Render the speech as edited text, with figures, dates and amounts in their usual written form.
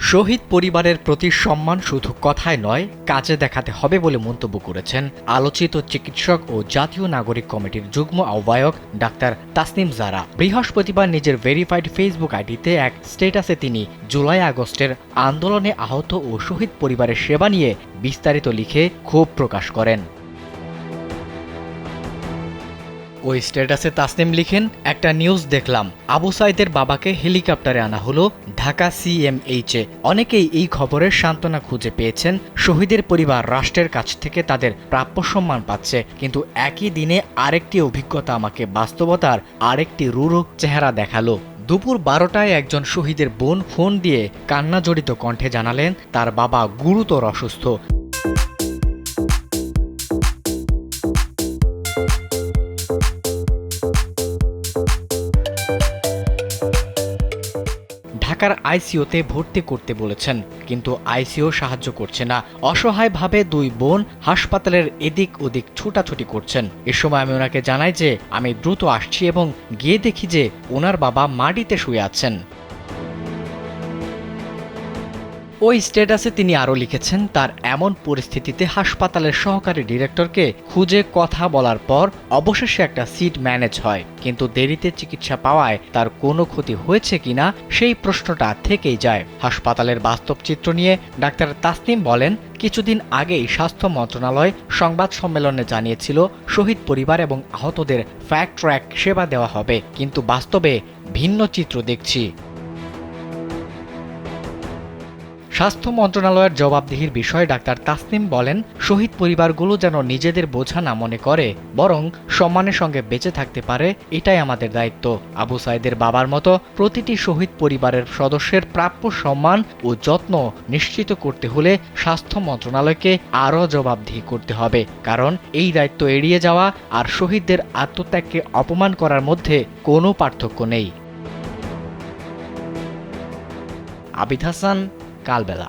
শহীদ পরিবারের প্রতি সম্মান শুধু কথায় নয়, কাজে দেখাতে হবে বলে মন্তব্য করেছেন আলোচিত চিকিৎসক ও জাতীয় নাগরিক কমিটির যুগ্ম আহ্বায়ক ডাক্তার তাসনিম জারা। বৃহস্পতিবার নিজের ভেরিফাইড ফেসবুক আইডিতে এক স্ট্যাটাসে তিনি জুলাই আগস্টের আন্দোলনে আহত ও শহীদ পরিবারের সেবা নিয়ে বিস্তারিত লিখে ক্ষোভ প্রকাশ করেন। ওই স্ট্যাটাসে তাসনিম লিখেন, একটা নিউজ দেখলাম, আবু সাইদের বাবাকে হেলিকপ্টারে আনা হলো ঢাকা সিএমএইচে। অনেকেই এই খবরের সান্ত্বনা খুঁজে পেয়েছেন। শহীদের পরিবার রাষ্ট্রের কাছ থেকে তাদের প্রাপ্য সম্মান পাচ্ছে, কিন্তু একই দিনে আরেকটি অভিজ্ঞতা আমাকে বাস্তবতার আরেকটি রূঢ় চেহারা দেখালো। দুপুর 12টায় একজন শহীদের বোন ফোন দিয়ে কান্নাজড়িত কণ্ঠে জানালেন তার বাবা গুরুতর অসুস্থ। ঢাকার আইসিইউতে ভর্তি করতে বলেছেন, কিন্তু আইসিইউ সাহায্য করছে না। অসহায়ভাবে দুই বোন হাসপাতালের এদিক ওদিক ছুটাছুটি করছেন। এ সময় আমি ওনাকে জানাই যে আমি দ্রুত আসছি এবং গিয়ে দেখি যে ওনার বাবা মাটিতে শুয়ে আছেন। ওই স্ট্যাটাসে তিনি আরও লিখেছেন, তার এমন পরিস্থিতিতে হাসপাতালের সহকারী ডিরেক্টরকে খুঁজে কথা বলার পর অবশেষে একটা সিট ম্যানেজ হয়, কিন্তু দেরিতে চিকিৎসা পাওয়ায় তার কোনো ক্ষতি হয়েছে কিনা সেই প্রশ্নটা থেকেই যায়। হাসপাতালের বাস্তব চিত্র নিয়ে ডাক্তার তাসনিম বলেন, কিছুদিন আগেই স্বাস্থ্য মন্ত্রণালয় সংবাদ সম্মেলনে জানিয়েছিল শহীদ পরিবার এবং আহতদের ফ্যাক্ট ট্র্যাক সেবা দেওয়া হবে, কিন্তু বাস্তবে ভিন্ন চিত্র দেখছি। স্বাস্থ্য মন্ত্রণালয়ের জবাবদিহির বিষয়ে ডাক্তার তাসনিম বলেন, শহীদ পরিবারগুলো যেন নিজেদের বোঝা না মনে করে, বরং সম্মানের সঙ্গে বেঁচে থাকতে পারে, এটাই আমাদের দায়িত্ব। আবু সাইদের বাবার মতো প্রতিটি শহীদ পরিবারের সদস্যের প্রাপ্য সম্মান ও যত্ন নিশ্চিত করতে হলে স্বাস্থ্য মন্ত্রণালয়কে আরও জবাবদিহি করতে হবে, কারণ এই দায়িত্ব এড়িয়ে যাওয়া আর শহীদদের আত্মত্যাগকে অপমান করার মধ্যে কোনো পার্থক্য নেই। আবিদ হাসান, কালবেলা।